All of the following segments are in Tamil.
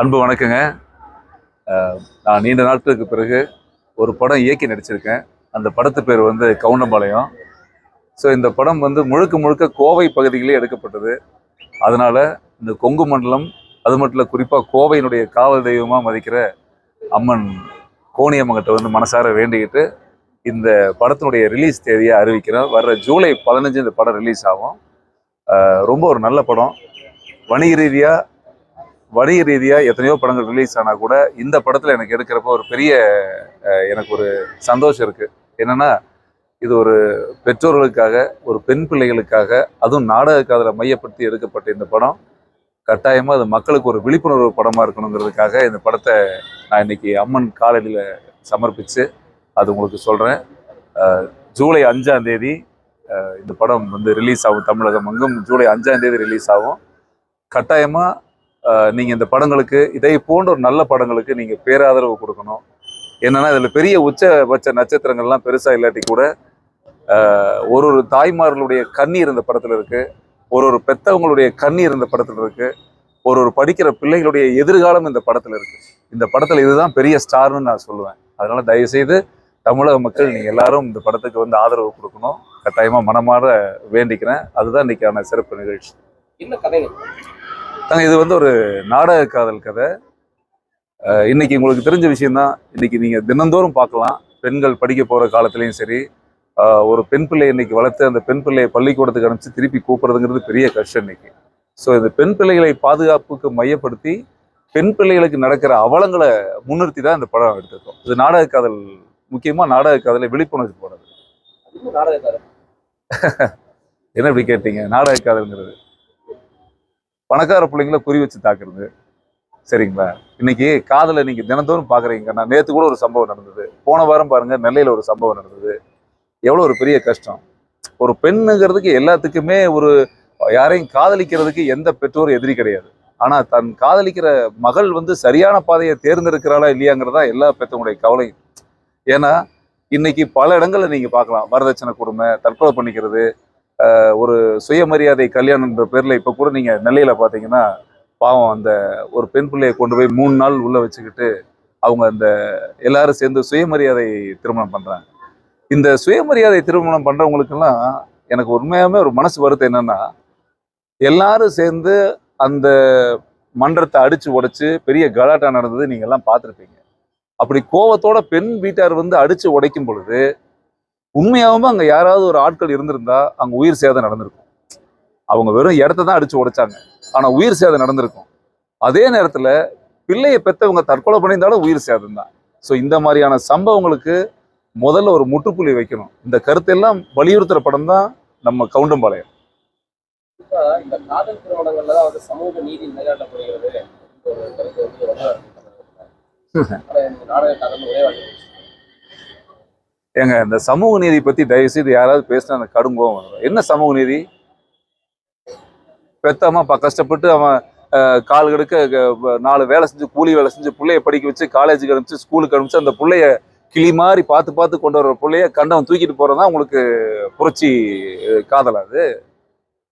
அன்பு வணக்கங்க. நான் நீண்ட நாட்களுக்கு பிறகு ஒரு படம் இயக்கி நடிச்சிருக்கேன். அந்த படத்து பேர் வந்து கவுண்டம்பாளையம். ஸோ இந்த படம் வந்து முழுக்க முழுக்க கோவை பகுதியிலே எடுக்கப்பட்டது. அதனால இந்த கொங்கு மண்டலம், அது மட்டும் இல்லை, குறிப்பாக கோவையினுடைய காவல் தெய்வமாக மதிக்கிற அம்மன் கோணியம்மங்கிட்ட வந்து மனசார வேண்டிக்கிட்டு இந்த படத்தினுடைய ரிலீஸ் தேதியை அறிவிக்கிறேன். வர்ற ஜூலை 15 இந்த படம் ரிலீஸ் ஆகும். ரொம்ப ஒரு நல்ல படம். வணிக ரீதியாக எத்தனையோ படங்கள் ரிலீஸ் ஆனால் கூட இந்த படத்தில் எனக்கு எடுக்கிறப்ப ஒரு பெரிய எனக்கு ஒரு சந்தோஷம் இருக்குது. என்னென்னா, இது ஒரு பெற்றோர்களுக்காக, ஒரு பெண் பிள்ளைகளுக்காக, அதுவும் நாடக காதலை மையப்படுத்தி எடுக்கப்பட்ட இந்த படம் கட்டாயமாக அது மக்களுக்கு ஒரு விழிப்புணர்வு படமாக இருக்கணுங்கிறதுக்காக இந்த படத்தை நான் இன்னைக்கு அம்மன் காலடியில் சமர்ப்பித்து அது உங்களுக்கு சொல்கிறேன். ஜூலை 5ஆம் தேதி இந்த படம் வந்து ரிலீஸ் ஆகும். தமிழகம் எங்கும் ஜூலை 5ஆம் தேதி ரிலீஸ் ஆகும். கட்டாயமாக நீங்கள் இந்த படங்களுக்கு, இதை போன்ற ஒரு நல்ல படங்களுக்கு நீங்கள் பேராதரவு கொடுக்கணும். என்னென்னா, இதில் பெரிய உச்சபட்ச நட்சத்திரங்கள்லாம் பெருசாக இல்லாட்டி கூட ஒரு தாய்மார்களுடைய கண்ணீர் இந்த படத்தில் இருக்குது. ஒரு பெற்றவங்களுடைய கண்ணீர் இந்த படத்தில் இருக்குது. ஒரு படிக்கிற பிள்ளைகளுடைய எதிர்காலம் இந்த படத்தில் இருக்குது. இந்த படத்தில் இதுதான் பெரிய ஸ்டார்னு நான் சொல்லுவேன். அதனால் தயவுசெய்து தமிழக மக்கள் நீங்கள் எல்லாரும் இந்த படத்துக்கு வந்து ஆதரவு கொடுக்கணும். கட்டாயமாக மனமாற வேண்டிக்கிறேன். அதுதான் இன்றைக்கான சிறப்பு நிகழ்ச்சி. என்ன கதைங்க? இது வந்து ஒரு நாடக காதல் கதை. இன்னைக்கு உங்களுக்கு தெரிஞ்ச விஷயம்தான். இன்னைக்கு நீங்கள் தினந்தோறும் பார்க்கலாம். பெண்கள் படிக்க போகிற காலத்துலேயும் சரி, ஒரு பெண் பிள்ளையை இன்னைக்கு வளர்த்து அந்த பெண் பிள்ளையை பள்ளிக்கூடத்துக்கு அனுப்பிச்சு திருப்பி கூப்பிட்றதுங்கிறது பெரிய கஷ்டம் இன்னைக்கு. ஸோ இந்த பெண் பிள்ளைகளை பாதுகாப்புக்கு மையப்படுத்தி பெண் பிள்ளைகளுக்கு நடக்கிற அவலங்களை முன்னிறுத்தி தான் இந்த படம் எடுத்திருக்கோம். இது நாடக காதல், முக்கியமாக நாடக காதலை விழிப்புணர்வு போடுறது. என்ன இப்படி கேட்டீங்க? நாடக காதல்ங்கிறது பணக்கார பிள்ளைங்களை குறி வச்சு தாக்குறது, சரிங்களா? இன்னைக்கு காதலை நீங்க தினந்தோறும் பாக்குறீங்க. நான் நேற்று கூட ஒரு சம்பவம் நடந்தது. போன வாரம் பாருங்க, நெல்லையில ஒரு சம்பவம் நடந்தது. எவ்வளவு ஒரு பெரிய கஷ்டம். ஒரு பெண்ணுங்கிறதுக்கு எல்லாத்துக்குமே ஒரு யாரையும் காதலிக்கிறதுக்கு எந்த பெற்றோரும் எதிரி கிடையாது. ஆனா தன் காதலிக்கிற மகள் வந்து சரியான பாதையை தேர்ந்தெடுக்கிறாளா இல்லையாங்கிறதா எல்லா பெற்றவங்களுடைய கவலையும். ஏன்னா இன்னைக்கு பல இடங்கள்ல நீங்க பார்க்கலாம், வரதட்சணை கொடுமை, தற்கொலை பண்ணிக்கிறது, ஒரு சுயமரியாதை கல்யாணம்ன்ற பேர்ல இப்ப கூட நீங்க நெல்லையில பாத்தீங்கன்னா பாவம் அந்த ஒரு பெண் பிள்ளையை கொண்டு போய் 3 நாள் உள்ள வச்சுக்கிட்டு அவங்க அந்த எல்லாரும் சேர்ந்து சுயமரியாதை திருமணம் பண்றாங்க. இந்த சுயமரியாதை திருமணம் பண்றவங்களுக்கெல்லாம் எனக்கு உண்மையாவே ஒரு மனசு வருத்தம் என்னன்னா, எல்லாரும் சேர்ந்து அந்த மன்றத்தை அடிச்சு உடைச்சு பெரிய கலாட்டா நடந்தது நீங்க எல்லாம் பார்த்துருப்பீங்க. அப்படி கோவத்தோட பெண் வீட்டார் வந்து அடிச்சு உடைக்கும் பொழுது உண்மையாகவும் அங்க யாராவது ஒரு ஆட்கள் இருந்திருந்தா அங்க உயிர் சேதம் நடந்திருக்கும். அவங்க வெறும் இடத்த தான் அடிச்சு உடைச்சாங்க, ஆனா உயிர் சேதம் நடந்திருக்கும். அதே நேரத்துல பிள்ளையை பெற்றவங்க தற்கொலை பண்ணியிருந்தாலும் உயிர் சேதம் தான். ஸோ இந்த மாதிரியான சம்பவங்களுக்கு முதல்ல ஒரு முற்றுப்புள்ளி வைக்கணும். இந்த கருத்தெல்லாம் வலியுறுத்துற படம் தான் நம்ம கவுண்டம்பாளையம். இந்த காதல் திருமணங்கள்ல தான் வந்து சமூக நீதி நிலைநாட்டப்படுகிறது. ஏங்க, இந்த சமூக நீதி பத்தி தயவு செய்து யாராவது பேசினா அந்த கடும் கோவம் வரும். என்ன சமூக நீதி? பெத்தம்மா கஷ்டப்பட்டு அவன் கால் கெடுக்க 4 வேலை செஞ்சு, கூலி வேலை செஞ்சு பிள்ளைய படிக்க வச்சு காலேஜுக்கு அனுப்பிச்சு ஸ்கூலுக்கு அனுப்பிச்சு அந்த பிள்ளைய கிளி மாதிரி பார்த்து கொண்டு வர பிள்ளைய கண்டவன் தூக்கிட்டு போறதுதான் உங்களுக்கு புரட்சி காதலாது?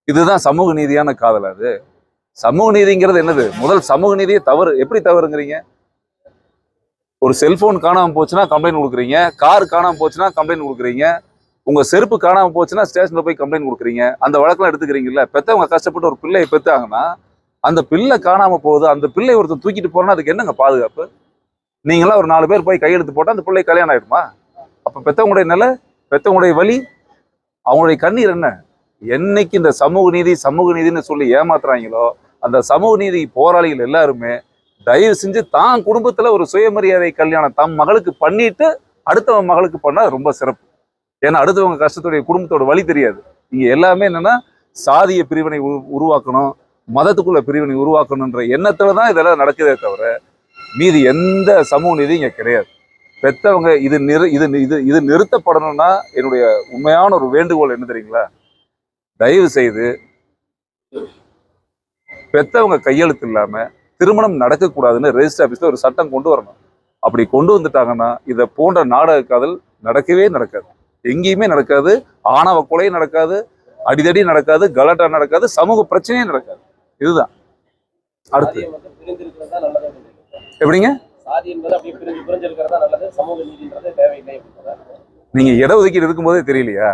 இதுதான் சமூக நீதியான காதலாது? சமூக நீதிங்கிறது என்னது? முதல் சமூக நீதியே தவறு. எப்படி தவறுங்கிறீங்க? ஒரு செல்போன் காணாம போச்சுன்னா கம்ப்ளைண்ட் கொடுக்குறீங்க, கார் காணாம போச்சுன்னா கம்ப்ளைண்ட் கொடுக்குறீங்க, உங்க செருப்பு காணாம போச்சுன்னா ஸ்டேஷன்ல போய் கம்ப்ளைண்ட் கொடுக்குறீங்க. அந்த வழக்கெல்லாம் எடுத்துக்கிறீங்கல்ல. பெத்தவங்க கஷ்டப்பட்டு ஒரு பிள்ளையை பெத்தாங்கன்னா அந்த பிள்ளை காணாம போகுது, அந்த பிள்ளை ஒருத்தர் தூக்கிட்டு போறோன்னா அதுக்கு என்னங்க பாதுகாப்பு? நீங்களாம் ஒரு 4 பேர் போய் கையெழுத்து போட்டா அந்த பிள்ளை கல்யாணம் ஆயிடுமா? அப்ப பெத்தவங்களுடைய நிலை, பெத்தவங்களுடைய வலி, அவங்களுடைய கண்ணீர் என்ன? என்னைக்கு இந்த சமூக நீதின்னு சொல்லி ஏமாத்துறாங்களோ அந்த சமூக நீதி போராளிகள் எல்லாருமே தயவு செஞ்சு தான் குடும்பத்துல ஒரு சுயமரியாதை கல்யாணம் தம் மகளுக்கு பண்ணிட்டு அடுத்தவங்க மகளுக்கு பண்ணா ரொம்ப சிறப்பு. ஏன்னா அடுத்தவங்க கஷ்டத்துடைய குடும்பத்தோட வழி தெரியாது. இங்க எல்லாமே என்னன்னா சாதிய பிரிவினை உருவாக்கணும், மதத்துக்குள்ள பிரிவினை உருவாக்கணும்ன்ற எண்ணத்துலதான் இதெல்லாம் நடக்குதே தவிர மீதி எந்த சமூக நீதி இங்க கிடையாது. பெத்தவங்க இது நிறுத்தப்படணும்னா என்னுடைய உண்மையான ஒரு வேண்டுகோள் என்ன தெரியுங்களா? தயவு செய்து பெத்தவங்க கையெழுத்து இல்லாம திருமணம் நடக்கக்கூடாதுன்னு ரெஜிஸ்டர் ஆஃபீஸ்ல ஒரு சட்டம் கொண்டு வரணும். அப்படி கொண்டு வந்துட்டாங்கன்னா இதை போன்ற நாடக காதல் நடக்கவே நடக்காது, எங்கேயுமே நடக்காது. ஆணவ கொலையும் நடக்காது, அடிதடி நடக்காது, கலாட்டா நடக்காது, சமூக பிரச்சனையும் நடக்காது. இதுதான் அடுத்து. எப்படிங்க? சாதி என்பது அப்படியே பிரிஞ்சு பிரிஞ்சு இருக்கிறதா நல்லது, சமூக நீதின்றது தேவையில்லை அப்படின்றதா? நீங்க இடஒதுக்கீடு இருக்கும்போதே தெரியலையா?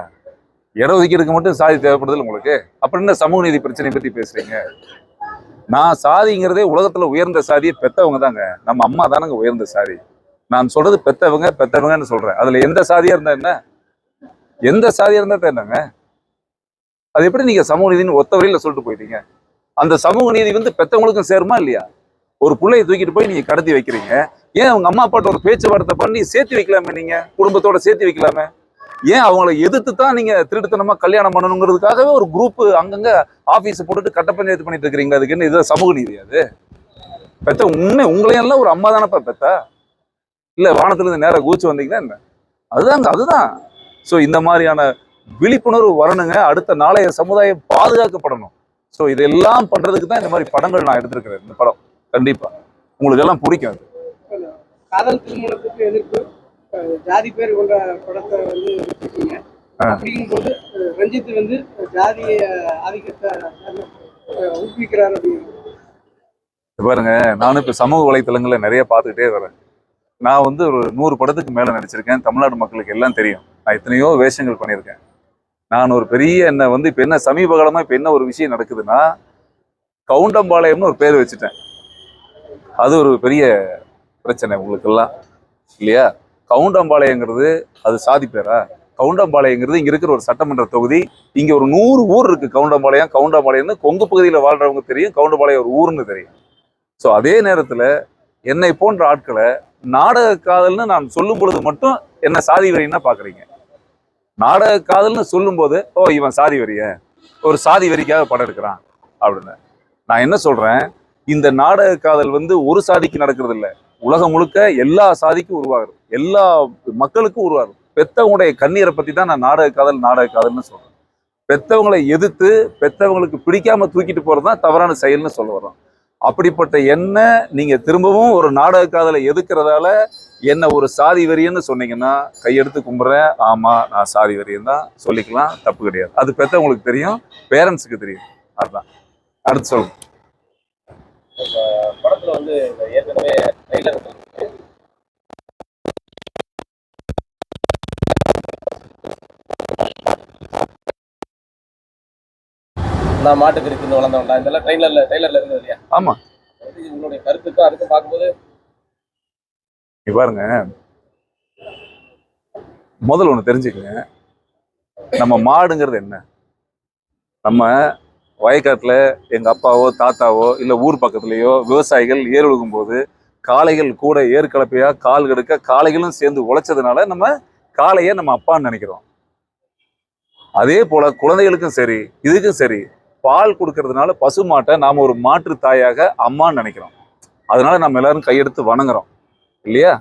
இடஒதுக்கீடுக்கு மட்டும் சாதி தேவைப்படுதல் உங்களுக்கு, அப்புறம் என்ன சமூக நீதி பிரச்சனை பத்தி பேசுறீங்க? நான் சாதிங்கிறதே உலகத்துல உயர்ந்த சாதியை பெத்தவங்க தாங்க. நம்ம அம்மா தானங்க உயர்ந்த சாதி. நான் சொல்றது பெத்தவங்க பெத்தவங்கன்னு சொல்றேன். அதுல எந்த சாதியா இருந்தா என்ன, எந்த சாதியா இருந்தா என்னங்க? அது எப்படி நீங்க சமூக நீதினு ஒத்த வரையில சொல்லிட்டு போயிட்டீங்க? அந்த சமூக நீதி வந்து பெத்தவங்களுக்கும் சேருமா இல்லையா? ஒரு பிள்ளையை தூக்கிட்டு போய் நீங்க கடத்தி வைக்கிறீங்க. ஏன் அவங்க அம்மா அப்பாட்ட ஒரு பேச்சுவார்த்தை பண்ணி சேர்த்து வைக்கலாமே? நீங்க குடும்பத்தோட சேர்த்து வைக்கலாமே? ஏன் அவங்களை எதிர்த்து தான் நீங்க திருட்டுத்தனமா கல்யாணம் பண்ணணுங்கிறதுக்காகவே ஒரு குரூப் அங்கங்க ஆபீஸ் போட்டுட்டு கட்ட பஞ்சாயத்து பண்ணிட்டு இருக்கிறீங்க? அதுக்கு என்ன இது சமூக நீதி? அது பெத்த உங்களையெல்லாம் ஒரு அம்மா தானப்பா பெத்தா? இல்ல வானத்துல இருந்து நேரம் கூச்சு வந்தீங்கன்னா என்ன? அதுதாங்க, அதுதான். ஸோ இந்த மாதிரியான விழிப்புணர்வு வரணுங்க. அடுத்த நாளைய சமுதாயம் பாதுகாக்கப்படணும். ஸோ இதெல்லாம் பண்றதுக்கு தான் இந்த மாதிரி படங்கள் நான் எடுத்திருக்கிறேன். இந்த படம் கண்டிப்பா உங்களுக்கு எல்லாம் பிடிக்கும். அது காதல் திருமணத்துக்கு எதிர்ப்பு ஜாதி பேர் கொண்ட படத்தை வந்து வச்சிருக்கீங்க. அப்படிங்கும்போது ரஞ்சித் வந்து ஜாதிய ஆதிக்கத்தை ஊக்குவிக்கிறார் அப்படின்னு பாருங்க, நானும் இப்ப சமூக வலைத்தளங்கள்ல நிறைய பார்த்துக்கிட்டே வரேன். நான் வந்து ஒரு 100 படத்துக்கு மேல நடிச்சிருக்கேன். தமிழ்நாடு மக்களுக்கு எல்லாம் தெரியும். நான் எத்தனையோ வேஷங்கள் பண்ணியிருக்கேன். நான் ஒரு பெரிய என்ன வந்து இப்ப என்ன சமீப காலமா இப்ப என்ன ஒரு விஷயம் நடக்குதுன்னா, கவுண்டம்பாளையம்னு ஒரு பேர் வச்சுட்டேன். அது ஒரு பெரிய பிரச்சனை உங்களுக்கு எல்லாம் இல்லையா? கவுண்டம்பாளையங்கிறது அது சாதி பேரா? கவுண்டம்பாளையங்கிறது இங்க இருக்கிற ஒரு சட்டமன்ற தொகுதி. இங்க ஒரு 100 ஊர் இருக்கு. கவுண்டம்பாளையம்னு கொங்கு பகுதியில வாழ்றவங்க தெரியும், கவுண்டம்பாளையம் ஒரு ஊர்னு தெரியும். ஸோ அதே நேரத்துல என்னை போன்ற ஆட்களை நாடக காதல்னு நான் சொல்லும் பொழுது மட்டும் என்ன சாதி வெறின்னா பாக்குறீங்க. நாடக காதல்னு சொல்லும் போது ஓ இவன் சாதி வெறிய, ஒரு சாதி வெறிக்காக படம் எடுக்கிறான் அப்படின்னு. நான் என்ன சொல்றேன், இந்த நாடக காதல் வந்து ஒரு சாதிக்கு நடக்கிறது இல்லை, உலகம் முழுக்க எல்லா சாதிக்கும் உருவாகுது, எல்லா மக்களுக்கும் உருவாகுது. பெத்தவங்களுடைய கண்ணீரை பத்தி தான் நான் நாடக காதல்னு சொல்றேன். பெத்தவங்களை எதிர்த்து பெத்தவங்களுக்கு பிடிக்காம தூக்கிட்டு போறதுதான் தவறான செயல்னு சொல்ல வரோம். அப்படிப்பட்ட என்ன நீங்க திரும்பவும் ஒரு நாடக காதலை எதுக்குறதால என்ன ஒரு சாதி வெறியன்னு சொன்னீங்கன்னா கையெடுத்து கும்பிட்றேன். ஆமா நான் சாதி வெறியன் தான் சொல்லிக்கலாம், தப்பு கிடையாது. அது பெத்தவங்களுக்கு தெரியும், பேரண்ட்ஸுக்கு தெரியும். அதுதான். அடுத்து சொல்லுங்க. படத்துல வந்து ஏற்கனவே ட்ரெய்லர் நான் மாட்டுக்கு இருக்குன்னு வளர்ந்தவன்டா இதெல்லாம் ட்ரெய்லர்ல இருந்தது இல்லையா? ஆமா, உங்களுடைய கருத்துக்கும் அதுக்கும் பார்க்கும்போது பாருங்க, முதல்ல ஒண்ணு தெரிஞ்சுக்கங்க. நம்ம மாடுங்கிறது என்ன? நம்ம வயக்காட்டுல எங்க அப்பாவோ தாத்தாவோ இல்ல ஊர் பக்கத்துலயோ விவசாயிகள் ஏர் உழுகும் போது காளைகள் கூட ஏர் கலப்பையா கால் கெடுக்க காளைகளும் சேர்ந்து உழைச்சதுனால நம்ம காளைய நம்ம அப்பான்னு நினைக்கிறோம். அதே போல குழந்தைகளுக்கும் சரி இதுக்கும் சரி, பால் கொடுக்கறதுனால பசுமாட்டை நாம ஒரு மாற்று தாயாக அம்மான்னு நினைக்கிறோம். அதனால நம்ம எல்லாரும் கையெடுத்து வணங்குறோம் இல்லையா?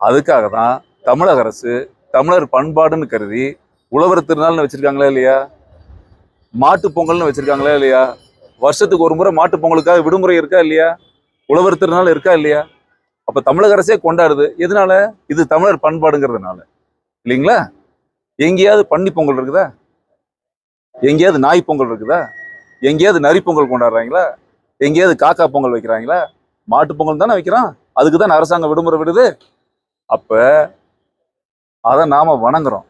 அதுக்காக தான் தமிழக அரசு தமிழர் பண்பாடுன்னு கருதி உழவர் திருநாள்னு வச்சிருக்காங்களா இல்லையா? மாட்டு பொங்கல்னு வச்சிருக்காங்களா இல்லையா? வருஷத்துக்கு ஒரு முறை மாட்டு பொங்கலுக்காக விடுமுறை இருக்கா இல்லையா? உழவர் திருநாள் இருக்கா இல்லையா? அப்ப தமிழக அரசே கொண்டாடுது. எதனால? இது தமிழர் பண்பாடுங்கிறதுனால இல்லைங்களா? எங்கேயாவது பன்னி பொங்கல் இருக்குதா? எங்கேயாவது நாய் பொங்கல் இருக்குதா? எங்கேயாவது நரி பொங்கல் கொண்டாடுறாங்களா? எங்கேயாவது காக்கா பொங்கல் வைக்கிறாங்களா? மாட்டு பொங்கல் தானே வைக்கிறான். அதுக்கு தான் அரசாங்கம் விடுமுறை விடுது. அப்ப அதை நாம வணங்குறோம்.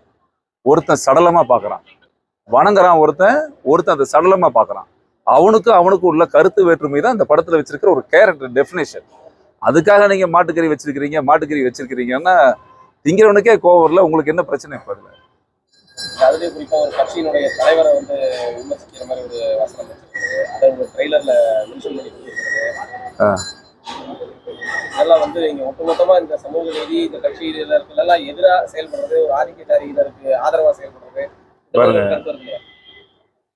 ஒருத்தன் சடலமா பாக்குறான், வணங்குறான். ஒருத்தன் அதை சடலமா பாக்குறான். அவனுக்கு உள்ள கருத்து வேற்றுமை தான் இந்த படத்துல வச்சிருக்கிற ஒரு கேரக்டர் டெஃபினேஷன். அதுக்காக நீங்க மாட்டுக்கறி வச்சிருக்கிறீங்கன்னா திங்கிறவனுக்கே கோவம் வரல. உங்களுக்கு என்ன பிரச்சனை இப்ப அதுல? அதுலேயே குறிப்பா ஒரு கட்சியினுடைய தலைவரை வந்து விமர்சிக்கிற மாதிரி ஒரு வசனம் வச்சிருக்கிறது, அதை ஒரு ட்ரெய்லர்ல மென்ஷன் பண்ணி கொடுத்துருக்கிறது. இதெல்லாம் வந்து இங்க ஒட்டுமொத்தமா இந்த சமூக நீதி இந்த கட்சியினருக்கெல்லாம் எதிராக செயல்படுறது, ஒரு ஆதிக்கத்தாரியினருக்கு ஆதரவா செயல்படுறது.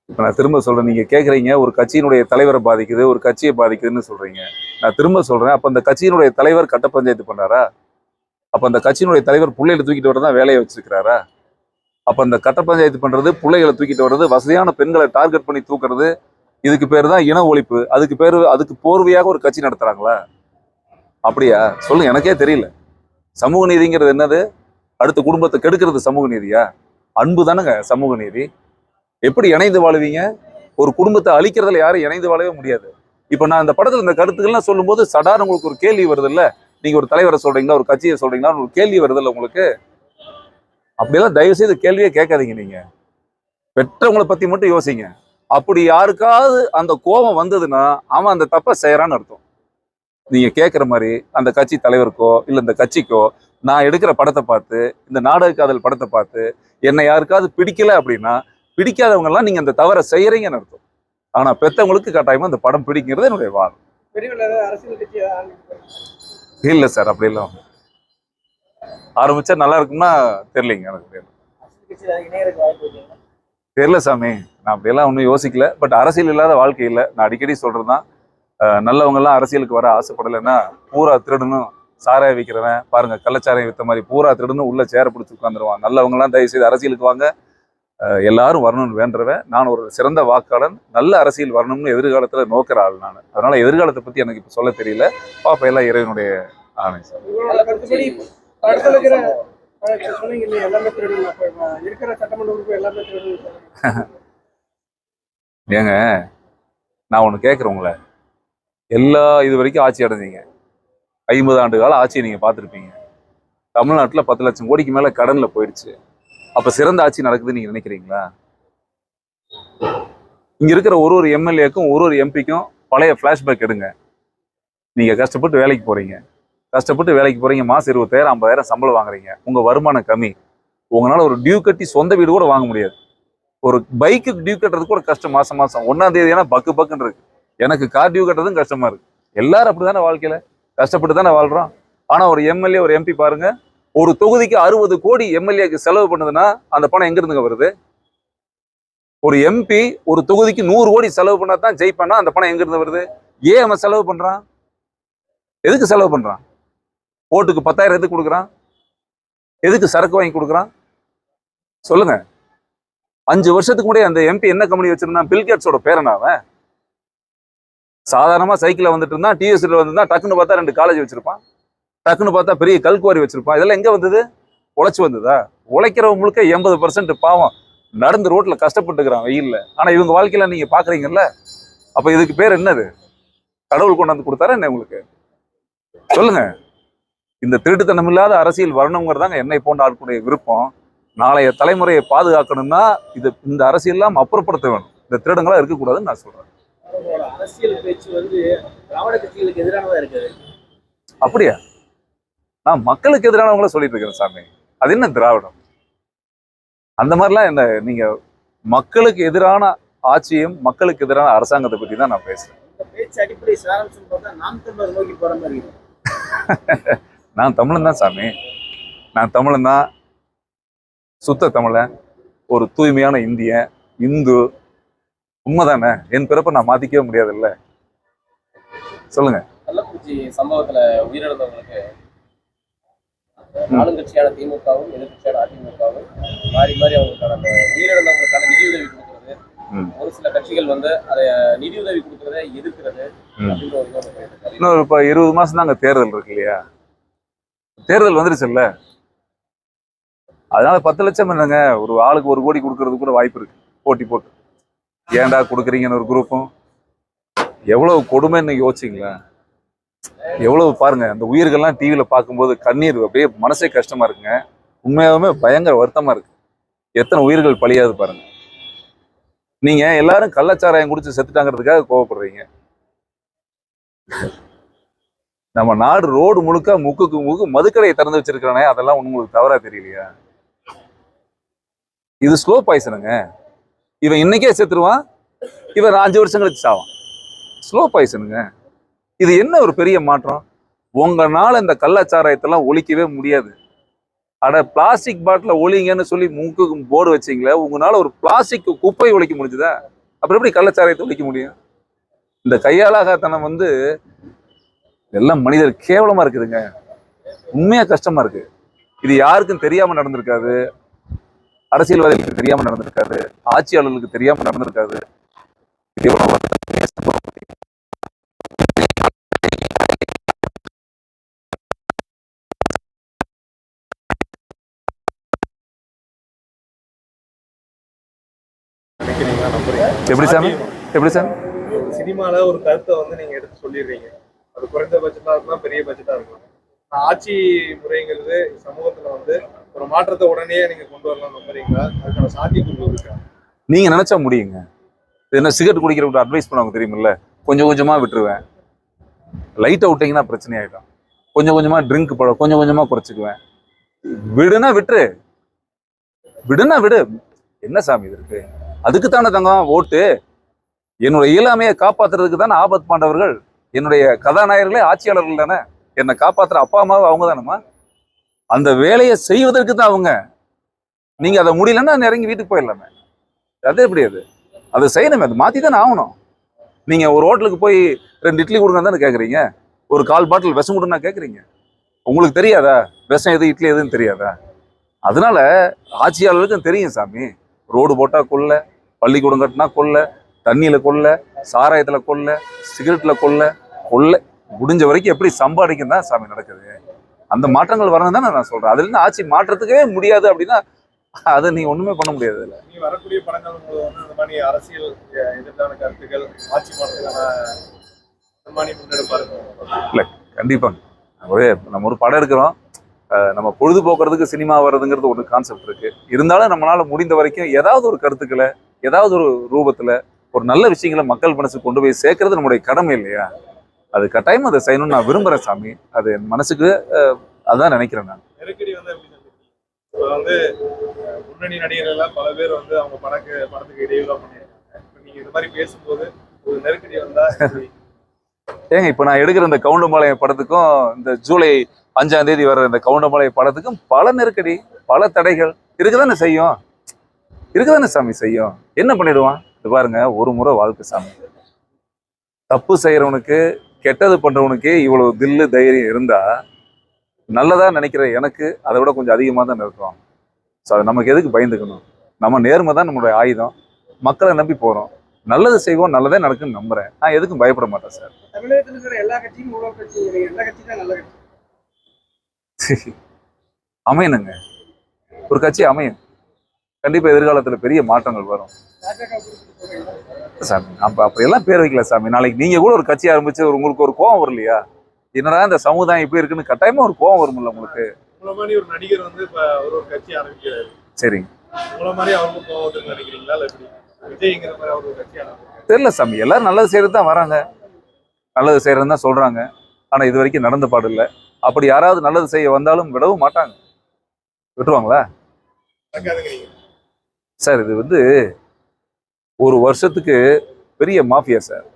இப்ப நான் திரும்ப சொல்றேன், நீங்க கேக்குறீங்க ஒரு கட்சியினுடைய தலைவரை பாதிக்குது, ஒரு கட்சியை பாதிக்குதுன்னு சொல்றீங்க. நான் திரும்ப சொல்றேன், அப்ப அந்த கட்சியினுடைய தலைவர் கட்ட பஞ்சாயத்து பண்ணாரா? அப்ப அந்த கட்சியினுடைய தலைவர் பிள்ளைகளை தூக்கிட்டு வரதான் வேலையை வச்சிருக்கிறாரா? அப்ப அந்த கட்ட பஞ்சாயத்து பண்றது, பிள்ளைகளை தூக்கிட்டு வர்றது, வசதியான பெண்களை டார்கெட் பண்ணி தூக்குறது, இதுக்கு பேர் தான் இன ஒழிப்பு. அதுக்கு போர்வையாக ஒரு கட்சி நடத்துறாங்களா? அப்படியா? சொல்லுங்க, எனக்கே தெரியல. சமூக நீதிங்கிறது என்னது? அடுத்த குடும்பத்தை கெடுக்கிறது சமூக நீதியா? அன்பு தானுங்க சமூக நீதி. எப்படி இணைந்து வாழுவீங்க? ஒரு குடும்பத்தை அழிக்கிறதுல யாரும் இணைந்து வாழவே முடியாது. இப்ப நான் இந்த படத்துல இந்த கருத்துக்கள்லாம் சொல்லும்போது சடார் உங்களுக்கு ஒரு கேள்வி வருது இல்ல, நீங்க ஒரு தலைவரை சொல்றீங்களா, ஒரு கட்சியை சொல்றீங்களா, ஒரு கேள்வி வருது இல்ல உங்களுக்கு. அப்படியெல்லாம் தயவு செய்து கேள்வியே கேட்காதீங்க. நீங்க பெற்றவங்களை பத்தி மட்டும் யோசிங்க. அப்படி யாருக்காவது அந்த கோபம் வந்ததுன்னா அவன் அந்த தப்பை செய்யறான்னு அர்த்தம். நீங்க கேட்குற மாதிரி அந்த கட்சி தலைவருக்கோ இல்ல இந்த கட்சிக்கோ நான் எடுக்கிற படத்தை பார்த்து, இந்த நாடக காதல் படத்தை பார்த்து என்னை யாருக்காவது பிடிக்கல அப்படின்னா, பிடிக்காதவங்க எல்லாம் நீங்க அந்த தவறை செய்யறீங்கன்னு அர்த்தம். ஆனா பெத்தவங்களுக்கு கட்டாயமா அந்த படம் பிடிக்கிறது என்னுடைய வாதம். பெரியவர்கள் ஏதாவது அரசியல் கட்சி இல்ல சார், அப்படி இல்லை. ஆரம்பிச்சா நல்லா இருக்கும்னா தெரியலைங்க, எனக்கு தெரியல சாமி. நான் அப்படியெல்லாம் ஒன்றும் யோசிக்கல. பட் அரசியல் இல்லாத வாழ்க்கை இல்லை. நான் அடிக்கடி சொல்றதுதான், நல்லவங்க எல்லாம் அரசியலுக்கு வர ஆசைப்படலைன்னா பூரா திருடணும். சாராய விற்கிறவன் பாருங்க, கள்ளச்சாராயம் வித்த மாதிரி பூரா திருடணும் உள்ள சேர பிடிச்சி உட்காந்துருவான். நல்லவங்க எல்லாம் தயவு செய்து அரசியலுக்கு வாங்க, எல்லாரும் வரணும்னு வேண்டுறவன். நான் ஒரு சிறந்த வாக்காளன், நல்ல அரசியல் வரணும்னு எதிர்காலத்துல நோக்கிற ஆள் நான். அதனால எதிர்காலத்தை பத்தி எனக்கு இப்ப சொல்ல தெரியல. பாப்பா எல்லாம் இறைவனுடைய ஆணை சார். படத்துல இருக்கிற சொன்னீங்க இல்லையா, எல்லாமே திருடுங்க, இருக்கிற சட்டமன்ற உறுப்பு எல்லாமே திருடுங்க. ஏங்க நான் ஒண்ணு கேட்கிறேன் உங்களை, எல்லா இது வரைக்கும் ஆட்சி அடைஞ்சீங்க, 50 ஆண்டு கால ஆட்சியை நீங்க பார்த்துருப்பீங்க. தமிழ்நாட்டுல 10 லட்சம் கோடிக்கு மேல கடன்ல போயிடுச்சு. அப்ப சிறந்த ஆட்சி நடக்குதுன்னு நீங்க நினைக்கிறீங்களா? இங்க இருக்கிற ஒரு எம்எல்ஏக்கும் ஒரு எம்பிக்கும் பழைய பிளாஷ்பேக் எடுங்க. நீங்க கஷ்டப்பட்டு வேலைக்கு போறீங்க, மாசம் 20,000 50,000 சம்பளம் வாங்குறீங்க. உங்க வருமானம் கம்மி. உங்களால ஒரு டியூ கட்டி சொந்த வீடு கூட வாங்க முடியாது. ஒரு பைக்குக்கு டியூ கட்டுறது கூட கஷ்டம். மாசம் 1ஆம் தேதி ஏன்னா பக்குன்னு இருக்கு. எனக்கு கார் டியூ கட்டுறதும் கஷ்டமா இருக்கு. எல்லாரும் அப்படிதானே வாழ்க்கையில கஷ்டப்பட்டு தானே வாழ்றோம். ஆனா ஒரு எம்எல்ஏ ஒரு எம்பி பாருங்க, ஒரு தொகுதிக்கு 60 கோடி எம்எல்ஏக்கு செலவு பண்ணுதுன்னா அந்த பணம் எங்க இருந்துங்க வருது? ஒரு எம்பி ஒரு தொகுதிக்கு 100 கோடி செலவு பண்ணா தான் ஜெயிப்பானா, அந்த பணம் எங்க இருந்து வருது? ஏன் அவன் செலவு பண்றான்? எதுக்கு செலவு பண்றான்? ஓட்டுக்கு 10,000 எதுக்கு கொடுக்குறான்? எதுக்கு சரக்கு வாங்கி கொடுக்குறான்? சொல்லுங்க. 5 வருஷத்துக்கு முன்னாடி அந்த எம்பி என்ன கம்பெனி வச்சிருந்தான்? பில்கேட்ஸோட பேரனா அவன்? சாதாரணமா சைக்கிள்ல வந்துட்டு இருந்தான், டிஎஸ்ல வந்திருந்தா, டக்குன்னு பார்த்தா 2 காலேஜ் வச்சிருப்பான், டக்குன்னு பார்த்தா பெரிய கல்குவாரி வச்சிருப்பான். இதெல்லாம் எங்க வந்தது? உழைச்சு வந்ததா? உழைக்கிறவங்க முழுக்க 80% பாவம் நடந்து ரோட்ல கஷ்டப்பட்டுக்கிறான் வெயில்ல. ஆனா இவங்க வாழ்க்கையில நீங்க பாக்குறீங்கல்ல, அப்ப இதுக்கு பேர் என்னது? கடவுள் கொண்டாந்து கொடுத்தாரா என்ன உங்களுக்கு? சொல்லுங்க. இந்த திருட்டுத்தனம் இல்லாத அரசியல் வரணுங்கிறதாங்க என்னை போன்ற ஆட்களுடைய விருப்பம். நாளைய தலைமுறையை பாதுகாக்கணும்னா இந்த அரசியல்லாம் அப்புறப்படுத்த வேணும். இந்த திருடங்களா இருக்கக்கூடாதுன்னு நான் சொல்றேன். அரசியல் பேச்சு வந்து திராவிட கட்சிகளுக்கு எதிரானதா இருக்குது. அப்படியா? நான் மக்களுக்கு எதிரானவங்கள சொல்லிட்டு இருக்கிறேன் சாமி. அது என்ன திராவிடம்? அந்த மாதிரிலாம் என்ன? நீங்க மக்களுக்கு எதிரான ஆட்சியும் மக்களுக்கு எதிரான அரசாங்கத்தை பத்தி தான் நான் பேசுறேன். இந்த பேச்சு அடிப்படை சாராம்சம் பார்த்தா நாம் தமிழர் நோக்கி போற மாதிரி இருக்கு. நான் தமிழன் தான் சாமி. நான் தமிழன் தான், சுத்த தமிழன், ஒரு தூய்மையான இந்தியன், இந்து. உண்மைதானே? என் பிறப்பை நான் மாத்திக்கவே முடியாதுல்ல. சொல்லுங்க. கள்ளக்குறிச்சி சம்பவத்துல உயிரிழந்தவங்களுக்கு ஆளுங்கட்சியான திமுகவும் எதிர்கட்சியான அதிமுகவும் மாறி மாறி அவங்களுக்கான அந்த உயிரிழந்தவங்களுக்கான நிதியுதவி கொடுக்கறது, ஒரு சில கட்சிகள் வந்து அதை நிதியுதவி கொடுக்கறதை எதிர்க்கிறது அப்படின்ற ஒரு இன்னும் இப்ப 20 மாசம் தான் அங்க தேர்தல் இருக்கு இல்லையா? தேர்தல் வந்துருச்சுல்ல, அதனால 10 லட்சம் என்னங்க, ஒரு ஆளுக்கு 1 கோடி கொடுக்கறது கூட வாய்ப்பு இருக்கு. போட்டி போட்டு ஏன்டா கொடுக்குறீங்கன்னு ஒரு குரூப்பும். எவ்வளவு கொடுமைன்னு யோசிச்சிங்களா? எவ்வளவு பாருங்க. அந்த உயிர்கள்லாம் டிவியில பார்க்கும்போது கண்ணீர் அப்படியே மனசே கஷ்டமா இருக்குங்க. உண்மையாலுமே பயங்கர வருத்தமா இருக்கு. எத்தனை உயிர்கள் பலியாது பாருங்க. நீங்க எல்லாரும் கள்ளச்சாராயம் குடிச்சு செத்துட்டாங்கிறதுக்காக கோவப்படுறீங்க. நம்ம நாடு ரோடு முழுக்க முக்குக்கு முக்கு மதுக்கடையை திறந்து வச்சிருக்கானே, அதெல்லாம் உங்களுக்கு தவறா தெரியலையா? இது ஸ்லோ பாய்சனுங்க. இவன் இன்னைக்கே செத்துருவான், இவன் 5 வருஷம் கழிச்சு சாவான். ஸ்லோ பாய்சனுங்க. இது என்ன ஒரு பெரிய மாற்றம்? உங்களால இந்த கள்ளச்சாராயத்தெல்லாம் ஒழிக்கவே முடியாது. அட பிளாஸ்டிக் பாட்டில ஒழிங்கன்னு சொல்லி மூக்குக்கு போர்டு வச்சிங்களே, உங்களால ஒரு பிளாஸ்டிக் குப்பை ஒழிக்க முடிஞ்சுதா? அப்புறம் எப்படி கள்ளச்சாராயத்தை ஒழிக்க முடியும்? இந்த கையாளாகத்தனம் எல்லாம் மனிதர் கேவலமா இருக்குதுங்க. உண்மையா கஷ்டமா இருக்கு. இது யாருக்கும் தெரியாம நடந்திருக்காது, அரசியல்வாதிகளுக்கு தெரியாம நடந்திருக்காது, ஆட்சியாளர்களுக்கு தெரியாம நடந்திருக்காது. எப்படி சாமி? எப்படி சாமி? சினிமால ஒரு கருத்தை வந்து நீங்க எடுத்து சொல்லிடுறீங்க. அது குறைந்த பட்ஜெட்டா இருக்கலாம், பெரிய பட்ஜெட்டா இருக்கலாம். ஆட்சி முறைங்கிறது சமூகத்துல வந்து ஒரு மாற்றத்தை உடனே நீங்க கொண்டு வரலாம் நம்புறீங்களா? அதுக்கான சாத்தியக்கூறு இருக்கா? நீங்க நினைச்சா முடியுங்க. இது என்ன சிகரெட் குடிக்கிறவங்க அட்வைஸ் பண்ணுவாங்க தெரியுமில்ல, கொஞ்சம் கொஞ்சமா விட்டுருவேன். லைட்டை விட்டீங்கன்னா பிரச்சனை ஆயிடும். கொஞ்சம் கொஞ்சமா ட்ரிங்க் கொஞ்சம் கொஞ்சமா குறைச்சிக்குவேன். விடுனா விட்டுரு, விடுனா விடு. என்ன சாமி இது இருக்கு? அதுக்கு தானே தங்கம் ஓட்டு. என்னுடைய இயலாமையை காப்பாத்துறதுக்கு தானே ஆபத் பாண்டவர்கள். என்னுடைய கதாநாயகர்களே ஆட்சியாளர்கள் தானே. என்னை காப்பாத்துற அப்பா அம்மாவை அவங்க தானேம்மா. அந்த வேலையை செய்வதற்கு தான் அவங்க. நீங்க அதை முடியலன்னா இறங்கி வீட்டுக்கு போயிடலாமே. அது எப்படி அது? அதை செய்யணுமே, அது மாத்தி தானே ஆகணும். நீங்க ஒரு ஹோட்டலுக்கு போய் 2 இட்லி கொடுங்க தானே கேட்குறீங்க, ஒரு 1/4 பாட்டில் விஷம் கொடுன்னா கேட்குறீங்க. உங்களுக்கு தெரியாதா விஷம் எது இட்லி எதுன்னு தெரியாதா? அதனால ஆட்சியாளர்களுக்கும் தெரியும் சாமி. ரோடு போட்டா கொல்ல, பள்ளிக்கூடம் கட்டினா கொல்ல, தண்ணியில கொல்ல, சாராயத்துல கொல்ல, சிகரெட்ல கொல்ல, கொல்ல முடிஞ்ச வரைக்கும் எப்படி சம்பாதிக்கும் தான் சாமி நடக்குது. அந்த மாற்றங்கள் வரணும் தானே நான் சொல்றேன். அதுல இருந்து ஆட்சி மாற்றத்துக்கே முடியாது அப்படின்னா அதை நீங்க ஒண்ணுமே பண்ண முடியாது. இல்லை நீ வரக்கூடிய படங்கள் வந்து இந்த மாதிரி அரசியல் எதிர்த்தான கருத்துக்கள், ஆட்சி மாற்றத்துக்கான மாதிரி முன்னெடுப்பாரு. கண்டிப்பா நம்ம ஒரு படம் எடுக்கிறோம், நம்ம பொழுதுபோக்குறதுக்கு சினிமா வர்றதுங்கிறது ஒரு கான்செப்ட் இருக்கு. இருந்தாலும் நம்மளால முடிந்த வரைக்கும் ஏதாவது ஒரு கருத்துக்களை ஏதாவது ஒரு ரூபத்துல ஒரு நல்ல விஷயங்களை மக்கள் மனசுக்கு கொண்டு போய் சேர்க்கறது நம்முடைய கடமை இல்லையா? அது கட்டாயம் அதை செய்யணும்னு நான் விரும்புறேன் சாமி. அது என் மனசுக்கு அதான் நினைக்கிறேன் நான். நெருக்கடி வந்து வந்து முன்னணி நடிகர்கள் பல பேர் வந்து அவங்க படத்துக்கு இடையூறா பண்ணியிருக்காங்க. நீங்க இந்த மாதிரி பேசும்போது ஒரு நெருக்கடி வந்தா ஏங்க இப்ப நான் எடுக்கிற இந்த கவுண்டம்பாளையம் படத்துக்கும் இந்த ஜூலை 5ஆம் தேதி வர்ற இந்த கவுண்டம்பாளையம் படத்துக்கும் பல நெருக்கடி, பல தடைகள் இருக்குதானே செய்யும். இருக்குதானே சாமி செய்யும். என்ன பண்ணிடுவான்? இது பாருங்க, ஒரு முறை வாழ்க்கை சாமி. தப்பு செய்யறவனுக்கு, கெட்டது பண்றவனுக்கே இவ்வளவு தில்லு தைரியம் இருந்தா நல்லதா நினைக்கிற எனக்கு அதை விட கொஞ்சம் அதிகமாக தான் இருக்கும். ஸோ அது நமக்கு எதுக்கு பயந்துக்கணும்? நம்ம நேர்மை தான் நம்மளுடைய ஆயுதம். மக்களை நம்பி போறோம், நல்லது செய்வோம், நல்லதே நடக்குன்னு நம்புறேன். நான் எதுக்கும் பயப்பட மாட்டேன் சார். தமிழகத்தில் இருக்கிற எல்லா கட்சியும் ஊழல் கட்சி, எல்லா கட்சி தான் நல்ல கட்சி. அமையணுங்க, ஒரு கட்சி அமையும். கண்டிப்பா எதிர்காலத்துல பெரிய மாற்றங்கள் வரும் சாமி. அப்படியெல்லாம் பேர் வைக்கல சாமி. நாளைக்கு நீங்க கூட ஒரு கட்சி ஆரம்பிச்சு உங்களுக்கு ஒரு கோவம் வரும் இல்லையா? என்னடா இந்த சமுதாயம் இப்படி இருக்குன்னு கட்டாயமா ஒரு கோவம் வரும்ல உங்களுக்கு. உங்களை மாதிரி ஒரு நடிகர் வந்து இப்ப ஒரு கட்சி ஆரம்பிக்கிறாரு. சரிங்க, உங்களை மாதிரி அவருக்கு கோவம் நினைக்கிறீங்களா? இல்ல எப்படி விஜய்ங்கிற மாதிரி அவர் ஒரு கட்சி ஆரம்பிக்கிறாரு? தெரியல சாமி. எல்லாரும் நல்லது செய்யறது தான் வராங்க, நல்லது செய்யறதுன்னு தான் சொல்றாங்க. ஆனா இது வரைக்கும் நடந்த பாடு இல்லை. அப்படி யாராவது நல்லது செய்ய வந்தாலும் விடவும் மாட்டாங்க. விட்டுருவாங்களா சார்? இது வந்து ஒரு வருஷத்துக்கு பெரிய மாஃபியா சார்.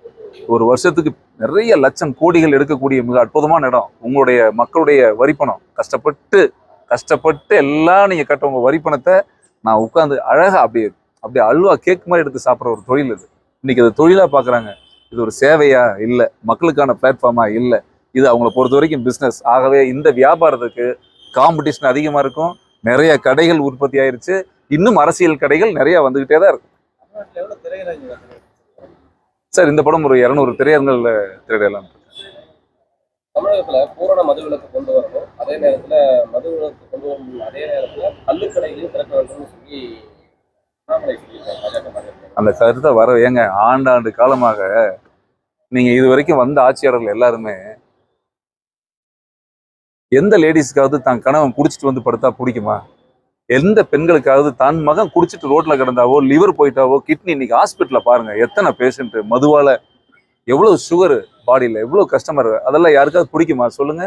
ஒரு வருஷத்துக்கு நிறைய லட்சம் கோடிகள் எடுக்கக்கூடிய மிக அற்புதமான இடம். உங்களுடைய மக்களுடைய வரிப்பணம் கஷ்டப்பட்டு எல்லாம் நீங்க கட்ட உங்க வரிப்பணத்தை நான் உட்காந்து அழகா அப்படியே அல்வா கேக் மாதிரி எடுத்து சாப்பிட்ற ஒரு தொழில் இது. இன்னைக்கு அது தொழிலா பாக்குறாங்க. இது ஒரு சேவையா இல்லை, மக்களுக்கான பிளாட்ஃபார்மா இல்லை. இது அவங்கள பொறுத்த வரைக்கும் பிஸ்னஸ். ஆகவே இந்த வியாபாரத்துக்கு காம்படிஷன் அதிகமா இருக்கும். நிறைய கடைகள் உற்பத்தி ஆயிருச்சு. இன்னும் அரசியல் கடைகள் நிறைய வந்துகிட்டே தான் இருக்கும் சார். இந்த படம் ஒரு 200 திரையரங்குல திரையிடலாம். தமிழகத்துல பூரண மதுவிலக்கு கொண்டு வரணும், அதே நேரத்துல மதுவிலக்கு கொண்டு வரணும், அதே நேரத்துல கள்ளுக்கடைகளையும் திறக்க வேண்டும்னு சொல்லி அந்த கருத்தை வர ஏங்க ஆண்டாண்டு காலமாக நீங்க இது வரைக்கும் வந்த ஆட்சியாளர்கள் எல்லாருமே எந்த லேடிஸ்க்காவது தான் கணவன் குடிச்சிட்டு வந்து படுத்தா பிடிக்குமா? எந்த பெண்களுக்காவது தன் மகன் குடிச்சிட்டு ரோட்ல கிடந்தாவோ, லிவர் போயிட்டாவோ, கிட்னி, இன்னைக்கு ஹாஸ்பிட்டல்ல பாருங்க எத்தனை பேஷண்ட் மதுவால எவ்வளவு சுகர் பாடியில எவ்வளவு கஸ்டமர், அதெல்லாம் யாருக்காவது பிடிக்குமா சொல்லுங்க?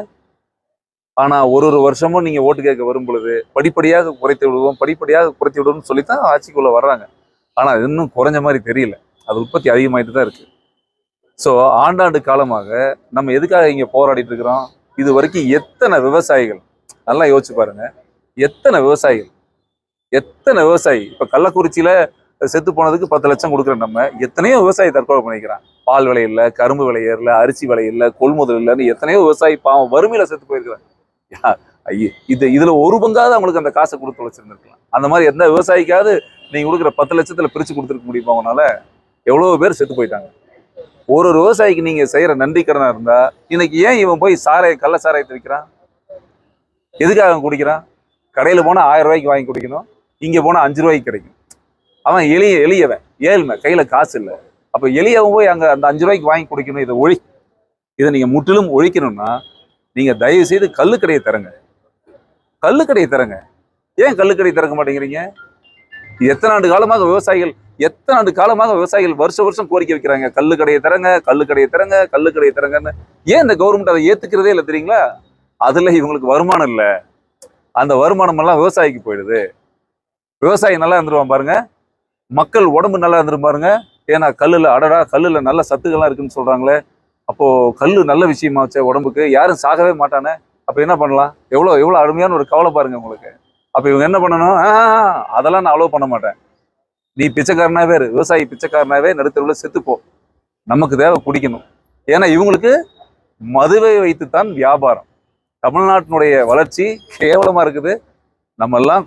ஆனா ஒரு வருஷமும் நீங்க ஓட்டு கேட்க வரும் பொழுது படிப்படியாக குறைத்து விடுவோம்னு சொல்லித்தான் ஆட்சிக்குள்ள வர்றாங்க. ஆனா இன்னும் குறைஞ்ச மாதிரி தெரியல. அது உற்பத்தி அதிகமாயிட்டு தான் இருக்கு. ஸோ ஆண்டாண்டு காலமாக நம்ம எதுக்காக இங்க போராடிட்டு இருக்கிறோம்? இது வரைக்கும் எத்தனை விவசாயிகள், நல்லா யோசிச்சு பாருங்க, எத்தனை விவசாயி இப்ப கள்ளக்குறிச்சியில செத்து போனதுக்கு 10 லட்சம் கொடுக்குறோம். நம்ம எத்தனையோ விவசாயி தற்கொலை பண்ணிக்கிறான். பால் விலை இல்லை, கரும்பு விலை ஏறல, அரிசி விலை இல்லை, கொள்முதல் இல்லைன்னு எத்தனையோ விவசாயி பாவம் வறுமையில செத்து போயிருக்கிறாங்க. இதுல ஒரு பங்காவது அவங்களுக்கு அந்த காசை கொடுத்து வச்சிருந்துருக்கலாம். அந்த மாதிரி எந்த விவசாயிக்காவது நீங்க கொடுக்குற 10 லட்சத்துல பிரிச்சு கொடுத்துருக்க முடியுமா? அவனால எவ்வளவு பேர் செத்து போயிட்டாங்க. ஒரு விவசாயிக்கு நீங்க செய்யற நன்றி கடனா இருந்தா இன்னைக்கு ஏன் இவன் போய் கள்ள சாராயத்தை விற்கிறான்? எதுக்காக அவன் குடிக்கிறான்? கடையில போனா 1000 ரூபாய்க்கு வாங்கி குடிக்கணும், இங்க போனா 5 ரூபாய்க்கு கிடைக்கும். அவன் எளியவன், ஏழ்மை, கையில காசு இல்லை. அப்ப எளியவன் போய் அங்க அந்த 5 ரூபாய்க்கு வாங்கி குடிக்கணும். இதை நீங்க முற்றிலும் ஒழிக்கணும்னா நீங்க தயவு செய்து கள்ளுக்கடையை தரங்க. கள்ளுக்கடையை தரங்க. ஏன் கள்ளுக்கடை திறக்க மாட்டேங்கிறீங்க? எத்தனை ஆண்டு காலமாக விவசாயிகள் வருஷம் கோரிக்கை வைக்கிறாங்க, கள்ளுக்கடையை தரங்க, கள்ளுக்கடையை தரங்க, கள்ளுக்கடையை தரங்கன்னு. ஏன் இந்த கவர்மெண்ட் அதை ஏத்துக்கிறதே இல்லை தெரியுங்களா? அதுல இவங்களுக்கு வருமானம் இல்லை. அந்த வருமானம் எல்லாம் விவசாயிக்கு போயிடுது. விவசாயி நல்லா இருந்துருவான் பாருங்க, மக்கள் உடம்பு நல்லா இருந்துரும் பாருங்க. ஏன்னா கல்லுல நல்ல சத்துக்கள்லாம் இருக்குன்னு சொல்றாங்களே. அப்போ கல்லு நல்ல விஷயமா வச்ச உடம்புக்கு, யாரும் சாகவே மாட்டானே. அப்ப என்ன பண்ணலாம்? எவ்வளவு அருமையான ஒரு கவலை பாருங்க உங்களுக்கு. அப்ப இவங்க என்ன பண்ணணும்? அதெல்லாம் நான் அலோவ் பண்ண மாட்டேன். நீ பிச்சைக்காரனாவே விவசாயி பிச்சைக்காரனாவே நடுத்தருவில் செத்துப்போ, நமக்கு தேவை குடிக்கணும். ஏன்னா இவங்களுக்கு மதுவை வைத்துத்தான் வியாபாரம். தமிழ்நாட்டினுடைய வளர்ச்சி கேவலமா இருக்குது. நம்ம எல்லாம்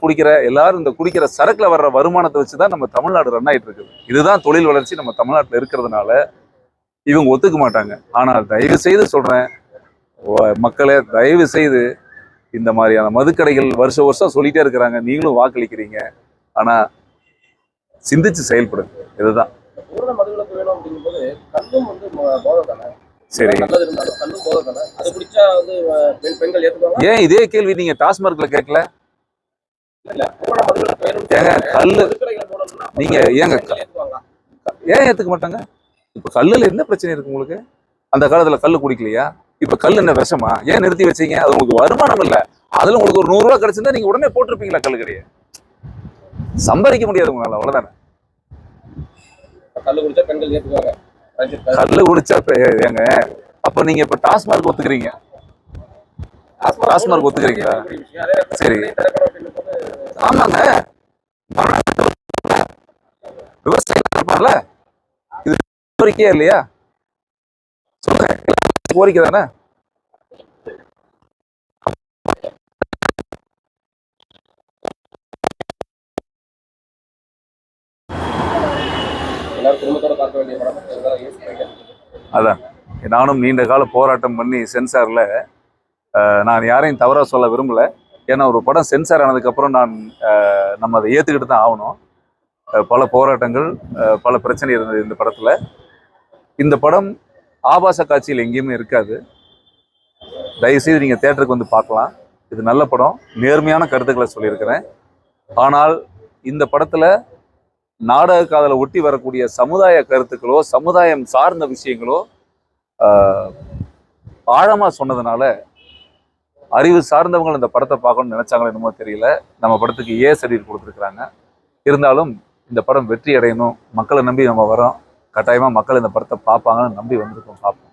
எல்லாரும் இந்த குடிக்கிற சரக்குல வர்ற வருமானத்தை வச்சுதான் நம்ம தமிழ்நாடு ரன் ஆயிட்டு இருக்குது. இதுதான் தொழில் வளர்ச்சி நம்ம தமிழ்நாட்டில் இருக்கிறதுனால இவங்க ஒத்துக்க மாட்டாங்க. ஆனால் தயவு செய்து சொல்றேன், மக்களே, தயவு செய்து இந்த மாதிரியான மதுக்கடைகள் வருஷம் சொல்லிட்டே இருக்கிறாங்க, நீங்களும் வாக்களிக்கிறீங்க. ஆனா சிந்திச்சு செயல்படுங்க. இதுதான். பூரண மதுவிலக்கு வேணும் அப்படிங்கும்போது கல்லும் வந்து போதை தானே? சரி, நல்லது இருந்தாலும் கல்லும் போதை தானே? அது குடிச்சா வந்து பெண்கள் ஏத்துக்குவாங்க? ஏன் இதே கேள்வி நீங்க டாஸ்மார்க்ல கேட்கல? இல்ல, பூரண மதுவிலக்கு வேணும். ஏங்க கல்லு மதுக்கடைகளை போனோம்னா நீங்க ஏங்க ஏத்துக்குவாங்க? ஏன் ஏத்துக்க மாட்டாங்க? இப்ப கல்லுல என்ன பிரச்சனை இருக்கு உங்களுக்கு? அந்த காலத்துல கல்லு குடிக்கலையா? இப்ப கல் என்ன விஷமா? ஏன் நிறுத்தி வச்சீங்க? அது உங்களுக்கு வருமானம் இல்ல. அதுல உங்களுக்கு ஒரு 100 ரூபாய் கிடைச்சிருந்தா நீங்க உடனே போட்டிருப்பீங்களா கல்லு கடையை? சம்பாதிக்க முடியாது உங்களால, அவ்வளவுதானே. கல்லு குடிச்சா பெண்கள் ஏத்துக்குவாங்க. கல்லு குடிச்சா ஏங்க, அப்ப நீங்க இப்ப டாஸ்மார்க் ஒத்துக்கிறீங்க? டாஸ்மார்க் ஒத்துக்கிறீங்களா? சரி, ஆமாங்க, விவசாயம் இருப்பாங்கல்ல, இது கோரிக்கையா இல்லையா? சொல்லுங்க, கோரிக்கை தானே. அதான் நானும் நீண்ட கால போராட்டம் பண்ணி சென்சார்ல, நான் யாரையும் தவறா சொல்ல விரும்பல. ஏன்னா ஒரு படம் சென்சார் ஆனதுக்கப்புறம் நம்ம அதை ஏற்றுக்கிட்டு தான் ஆகணும். பல போராட்டங்கள், பல பிரச்சனை இருந்தது இந்த படத்தில். இந்த படம் ஆபாச காட்சியில் எங்கேயுமே இருக்காது. தயவுசெய்து நீங்கள் தேட்டருக்கு வந்து பார்க்கலாம். இது நல்ல படம், நேர்மையான கருத்துக்களை சொல்லியிருக்கிறேன். ஆனால் இந்த படத்தில் நாடக காதலை ஒட்டி வரக்கூடிய சமுதாய கருத்துக்களோ சமுதாயம் சார்ந்த விஷயங்களோ ஆழமாக சொன்னதுனால அறிவு சார்ந்தவங்க இந்த படத்தை பார்க்கணும்னு நினைச்சாங்களோ என்னமோ தெரியல, நம்ம படத்துக்கு சர்டிஃபிகேட் கொடுத்துருக்குறாங்க. இருந்தாலும் இந்த படம் வெற்றி அடையணும், மக்களை நம்பி நம்ம வரோம். கட்டாயமாக மக்கள் இந்த படத்தை பார்ப்பாங்கன்னு நம்பி வந்திருக்கோம். பார்ப்போம்.